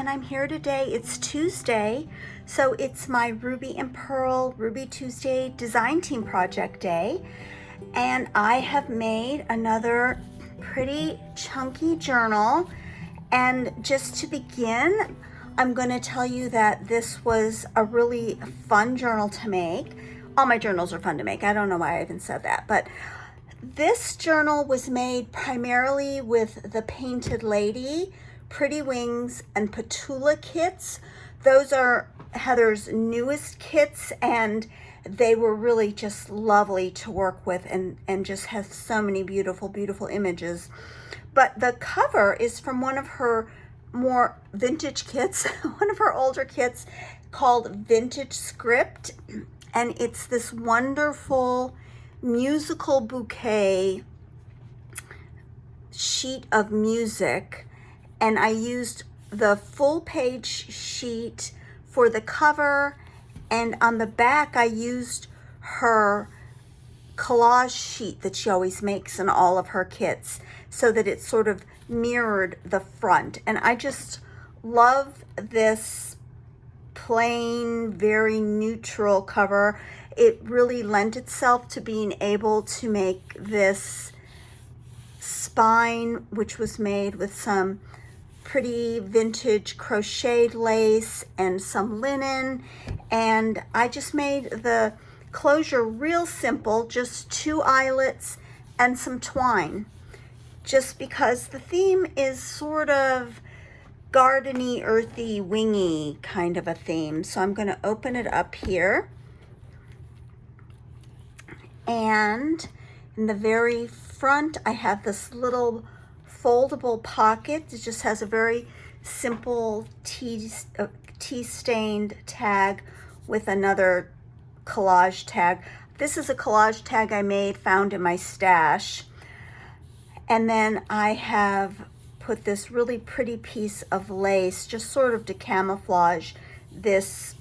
and I'm here today. It's Tuesday, so it's my Ruby and Pearl Ruby Tuesday Design Team Project Day, and I have made another pretty chunky journal. And just to begin, I'm going to tell you that this was a really fun journal to make. All my journals are fun to make. I don't know why I even said that, but this journal was made primarily with the Painted Lady, Pretty Wings, and Petula kits. Those are Heather's newest kits, and they were really just lovely to work with and just have so many beautiful, beautiful images. But the cover is from one of her more vintage kits, one of her older kits called Vintage Script, and it's this wonderful musical bouquet sheet of music, and I used the full page sheet for the cover, and on the back I used her collage sheet that she always makes in all of her kits so that it sort of mirrored the front. And I just love this plain, very neutral cover. It really lent itself to being able to make this spine, which was made with some pretty vintage crocheted lace and some linen. And I just made the closure real simple, just 2 eyelets and some twine, just because the theme is sort of gardeny, earthy, wingy kind of a theme. So I'm going to open it up here, and in the very front I have this little foldable pocket. It just has a very simple tea-stained tag with another collage tag. This is a collage tag I made, found in my stash. And then I have put this really pretty piece of lace just sort of to camouflage this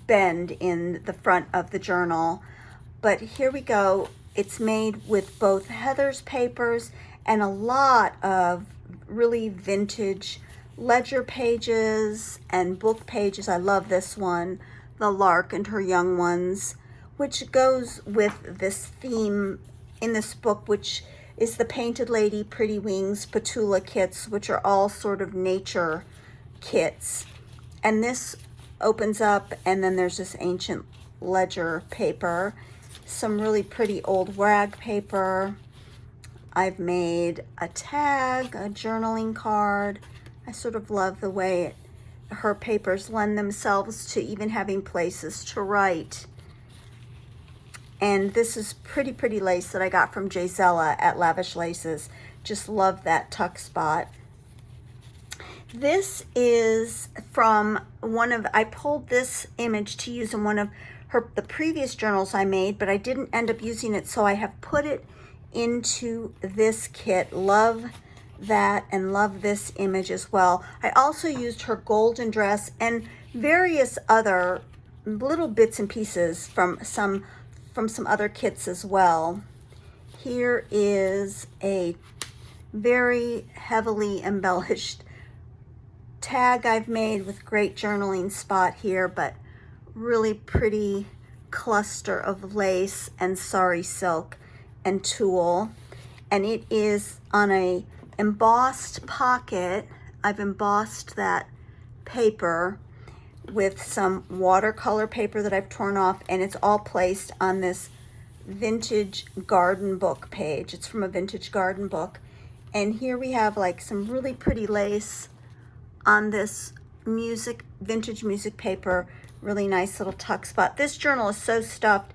bend in the front of the journal. But here we go. It's made with both Heather's papers and a lot of really vintage ledger pages and book pages. I love this one, The Lark and Her Young Ones, which goes with this theme in this book, which is the Painted Lady, Pretty Wings, Petula kits, which are all sort of nature kits. And this opens up, and then there's this ancient ledger paper, some really pretty old rag paper. I've made a tag, a journaling card. I sort of love the way her papers lend themselves to even having places to write. And this is pretty lace that I got from Gisela at Lavish Laces. Just love that tuck spot. This is from I pulled this image to use in one of the previous journals I made, but I didn't end up using it, so I have put it into this kit. Love that, and love this image as well. I also used her golden dress and various other little bits and pieces from some other kits as well. Here is a very heavily embellished tag I've made with great journaling spot here, but really pretty cluster of lace and sari silk and tulle. And it is on a embossed pocket. I've embossed that paper with some watercolor paper that I've torn off, and it's all placed on this vintage garden book page. It's from a vintage garden book. And here we have like some really pretty lace on this vintage music paper. Really nice little tuck spot. This journal is so stuffed,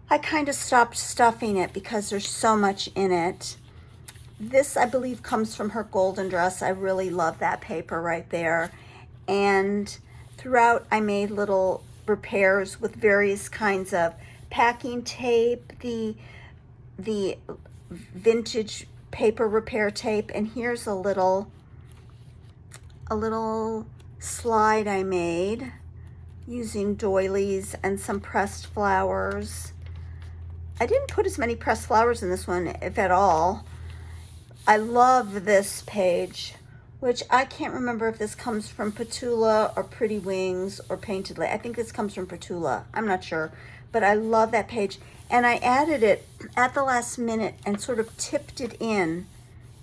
I kind of stopped stuffing it because there's so much in it. This, I believe, comes from her golden dress. I really love that paper right there. And throughout, I made little repairs with various kinds of packing tape, the vintage paper repair tape, and here's a little slide I made using doilies and some pressed flowers. I didn't put as many pressed flowers in this one, if at all. I love this page which I can't remember if this comes from Petula or Pretty Wings or Painted Lady. I think this comes from Petula. I'm not sure, but I love that page. And I added it at the last minute and sort of tipped it in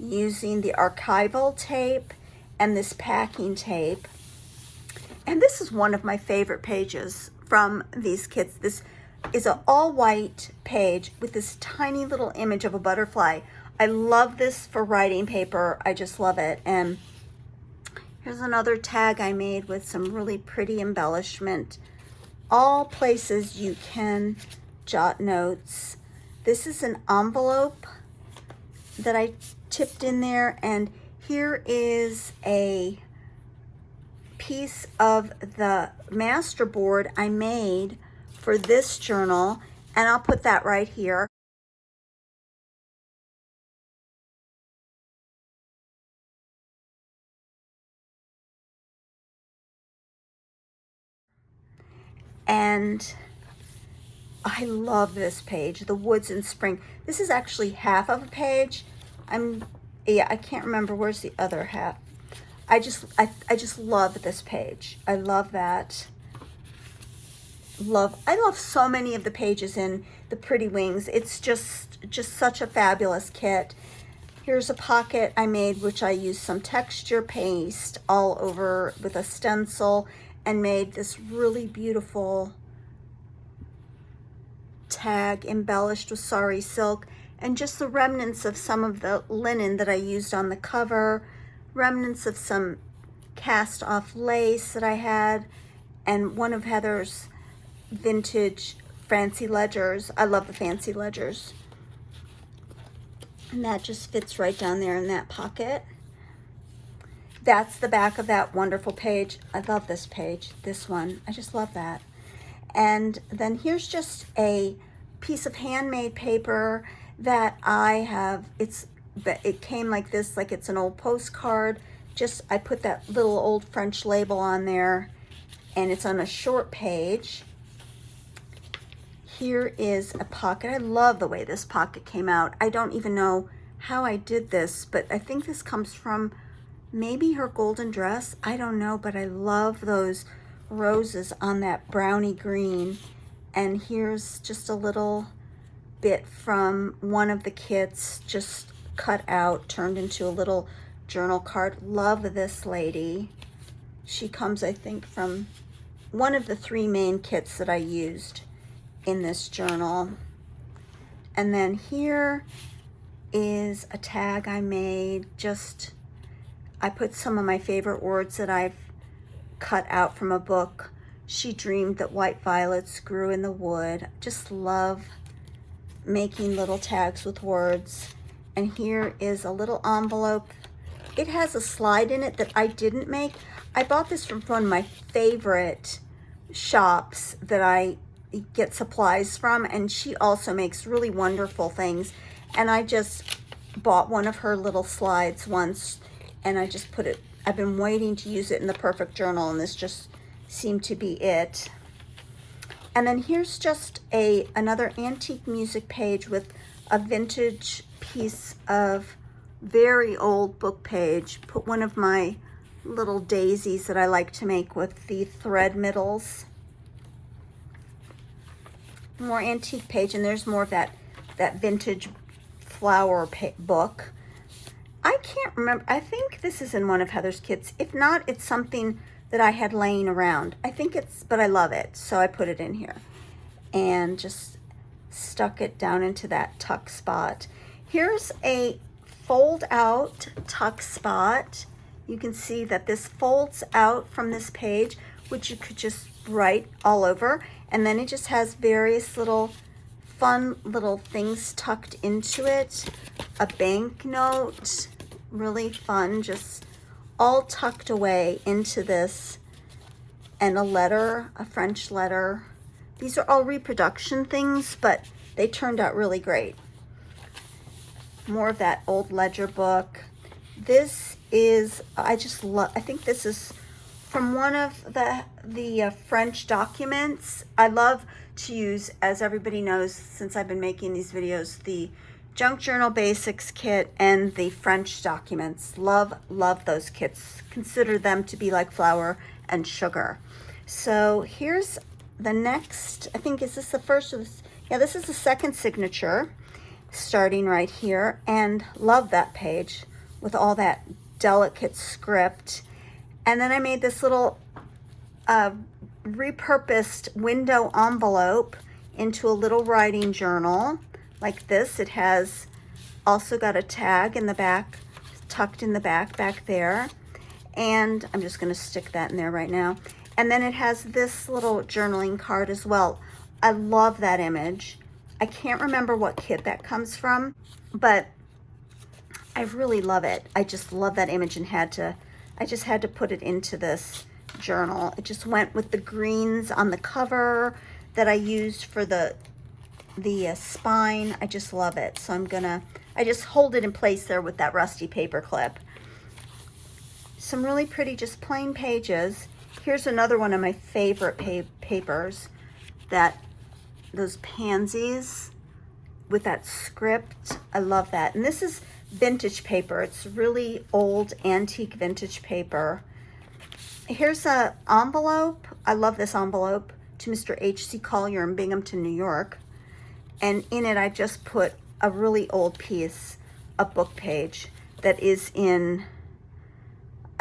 using the archival tape and this packing tape. And this is one of my favorite pages from these kits. This is an all white page with this tiny little image of a butterfly. I love this for writing paper. I just love it. And here's another tag I made with some really pretty embellishment. All places you can jot notes. This is an envelope that I tipped in there, and here is a piece of the master board I made for this journal, and I'll put that right here. And I love this page, the woods in spring. This is actually half of a page. I can't remember where's the other half. I just love this page. I love that. I love so many of the pages in the Pretty Wings. It's just such a fabulous kit. Here's a pocket I made, which I used some texture paste all over with a stencil and made this really beautiful tag embellished with sari silk, and just the remnants of some of the linen that I used on the cover, remnants of some cast off lace that I had, and one of Heather's vintage fancy ledgers. I love the fancy ledgers. And that just fits right down there in that pocket. That's the back of that wonderful page. I love this page, this one. I just love that. And then here's just a piece of handmade paper that I have. It came like this, like it's an old postcard. Just, I put that little old French label on there, and it's on a short page. Here is a pocket. I love the way this pocket came out. I don't even know how I did this, but I think this comes from maybe her golden dress. I don't know, but I love those roses on that brownie green. And here's just a little bit from one of the kits, just cut out, turned into a little journal card. Love this lady. She comes, I think, from one of the 3 main kits that I used in this journal. And then here is a tag I made. I put some of my favorite words that I've cut out from a book. She dreamed that white violets grew in the wood. Just love making little tags with words. And here is a little envelope. It has a slide in it that I didn't make. I bought this from one of my favorite shops that I get supplies from, and she also makes really wonderful things. And I just bought one of her little slides once, and I just put it, I've been waiting to use it in the perfect journal, and this just seemed to be it. And then here's just another antique music page with a vintage piece of very old book page. Put one of my little daisies that I like to make with the thread middles. More antique page, and there's more of that vintage flower book. I can't remember. I think this is in one of Heather's kits. If not, it's something that I had laying around. I think but I love it, so I put it in here and just stuck it down into that tuck spot. Here's a fold out tuck spot. You can see that this folds out from this page, which you could just write all over, and then it just has various little fun little things tucked into it. A banknote, really fun, just all tucked away into this, and a letter, a French letter. These are all reproduction things, but they turned out really great. More of that old ledger book. This is, I think this is from one of the French documents. I love to use, as everybody knows, since I've been making these videos, the Junk Journal Basics kit and the French documents. Love, love those kits. Consider them to be like flour and sugar. So here's the next, I think, is this the first of this? Yeah, this is the second signature, starting right here, and love that page with all that delicate script. And then I made this little repurposed window envelope into a little writing journal like this. It has also got a tag in the back, tucked in the back there. And I'm just going to stick that in there right now. And then it has this little journaling card as well. I love that image. I can't remember what kit that comes from, but I really love it. I just love that image and I just had to put it into this journal. It just went with the greens on the cover that I used for the spine. I just love it. So I just hold it in place there with that rusty paper clip. Some really pretty, just plain pages. Here's another one of my favorite papers, those pansies with that script. I love that. And this is vintage paper. It's really old, antique vintage paper. Here's an envelope. I love this envelope, to Mr. H.C. Collier in Binghamton, New York. And in it, I just put a really old piece, a book page that is in,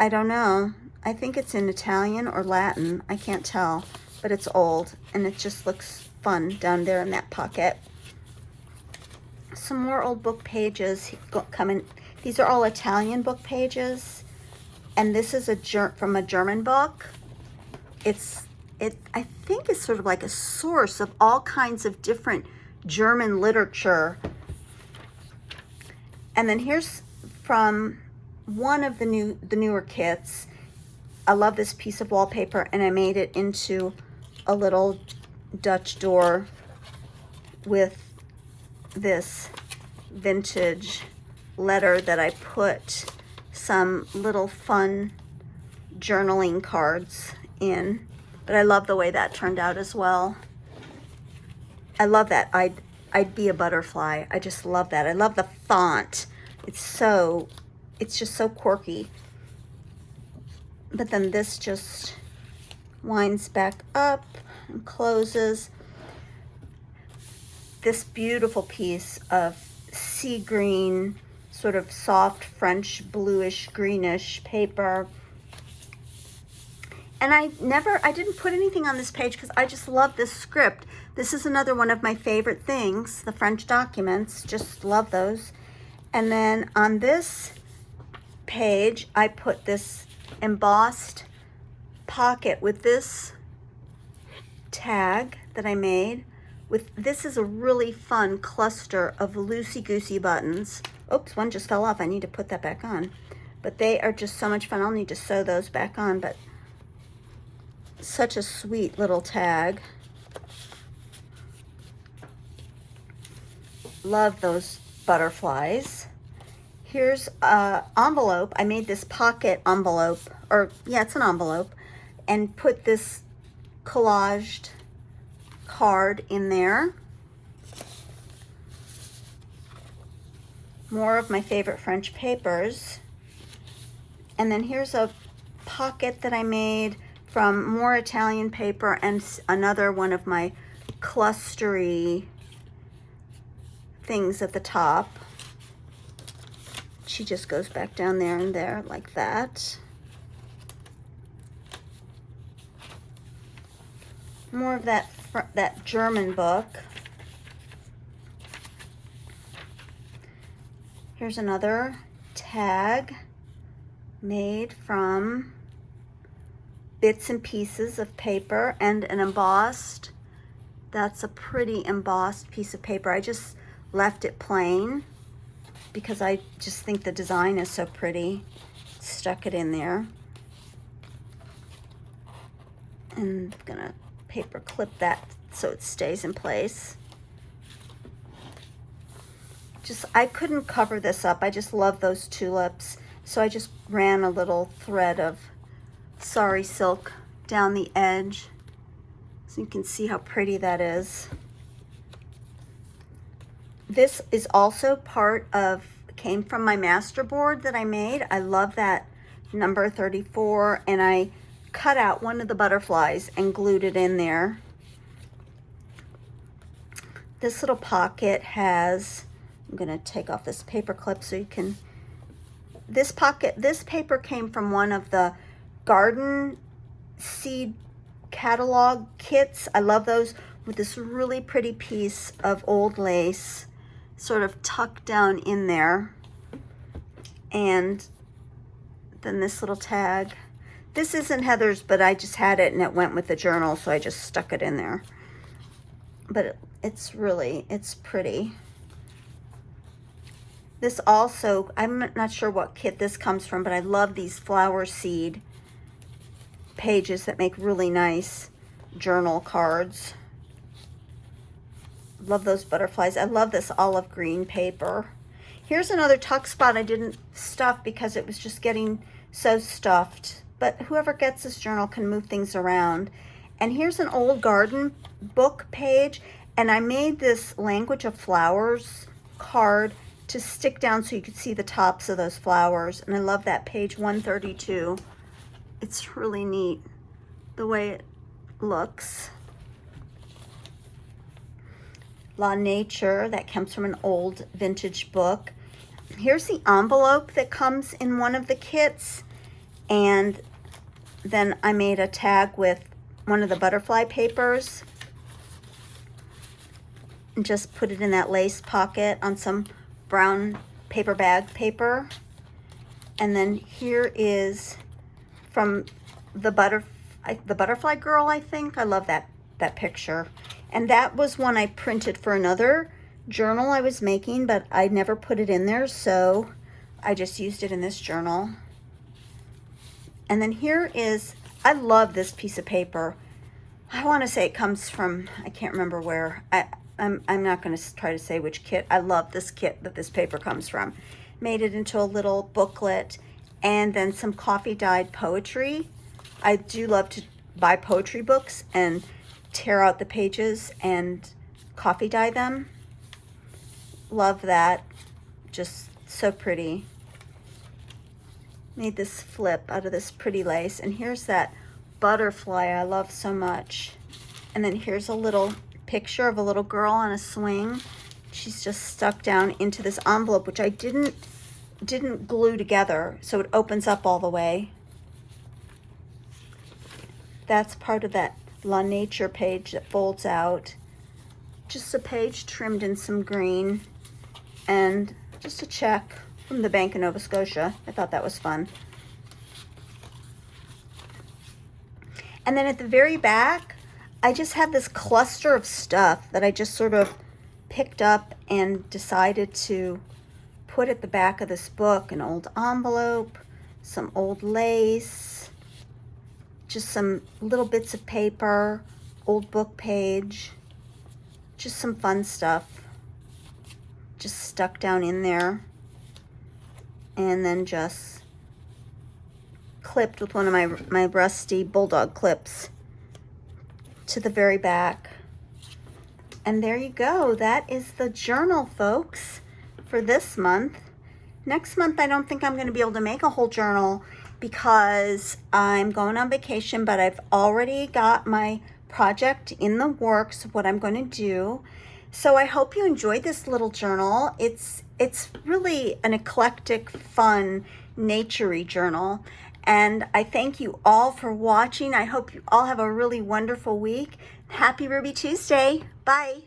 I don't know, I think it's in Italian or Latin. I can't tell, but it's old and it just looks fun down there in that pocket. Some more old book pages coming. These are all Italian book pages. And this is from a German book. I think it's sort of like a source of all kinds of different German literature. And then here's from one of the newer kits. I love this piece of wallpaper, and I made it into a little Dutch door with this vintage letter that I put some little fun journaling cards in. But I love the way that turned out as well. I love that. I'd be a butterfly. I just love that. I love the font. It's just so quirky. But then this just winds back up and closes. This beautiful piece of sea green, sort of soft French bluish greenish paper. And I didn't put anything on this page because I just love this script. This is another one of my favorite things, the French documents. Just love those. And then on this page, I put this embossed pocket with this tag that I made. This is a really fun cluster of loosey-goosey buttons. Oops, one just fell off. I need to put that back on. But they are just so much fun. I'll need to sew those back on, but such a sweet little tag. Love those butterflies. Here's an envelope. I made this pocket envelope, or yeah, it's an envelope, and put this collaged card in there. More of my favorite French papers. And then here's a pocket that I made from more Italian paper and another one of my clustery things at the top. She just goes back down there and there like that. More of that German book. Here's another tag made from bits and pieces of paper and an embossed. That's a pretty embossed piece of paper. I just left it plain because I just think the design is so pretty. Stuck it in there. And I'm gonna paper clip that so it stays in place. I couldn't cover this up. I just love those tulips. So I just ran a little thread of sari silk down the edge so you can see how pretty that is. This is also came from my master board that I made. I love that number 34, and I cut out one of the butterflies and glued it in there. This little pocket has, I'm gonna take off this paper clip so you can, this paper came from one of the garden seed catalog kits. I love those, with this really pretty piece of old lace sort of tucked down in there. And then this little tag. This isn't Heather's, but I just had it and it went with the journal, so I just stuck it in there. But it's pretty. This also, I'm not sure what kit this comes from, but I love these flower seed pages that make really nice journal cards. Love those butterflies. I love this olive green paper. Here's another tuck spot I didn't stuff because it was just getting so stuffed. But whoever gets this journal can move things around. And here's an old garden book page. And I made this language of flowers card to stick down so you could see the tops of those flowers. And I love that page 132. It's really neat the way it looks. La Nature, that comes from an old vintage book. Here's the envelope that comes in one of the kits. And then I made a tag with one of the butterfly papers and just put it in that lace pocket on some brown paper bag paper. And then here is from the butterfly girl, I think. I love that picture. And that was one I printed for another journal I was making, but I never put it in there, so I just used it in this journal. And then here is, I love this piece of paper. I want to say it comes from, I can't remember where. I'm not going to try to say which kit. I love this kit that this paper comes from. Made it into a little booklet, and then some coffee dyed poetry. I do love to buy poetry books and tear out the pages and coffee dye them. Love that. Just so pretty. Made this flip out of this pretty lace. And here's that butterfly I love so much. And then here's a little picture of a little girl on a swing. She's just stuck down into this envelope, which I didn't glue together, so it opens up all the way. That's part of that La Nature page that folds out. Just a page trimmed in some green, and just a check from the Bank of Nova Scotia. I thought that was fun. And then at the very back, I just have this cluster of stuff that I just sort of picked up and decided to put at the back of this book. An old envelope, some old lace, just some little bits of paper, old book page, just some fun stuff just stuck down in there, and then just clipped with one of my rusty bulldog clips to the very back. And there you go. That is the journal, folks, for this month. Next month, I don't think I'm going to be able to make a whole journal because I'm going on vacation, but I've already got my project in the works of what I'm going to do. So I hope you enjoyed this little journal. It's really an eclectic, fun, nature-y journal. And I thank you all for watching. I hope you all have a really wonderful week. Happy Ruby Tuesday. Bye.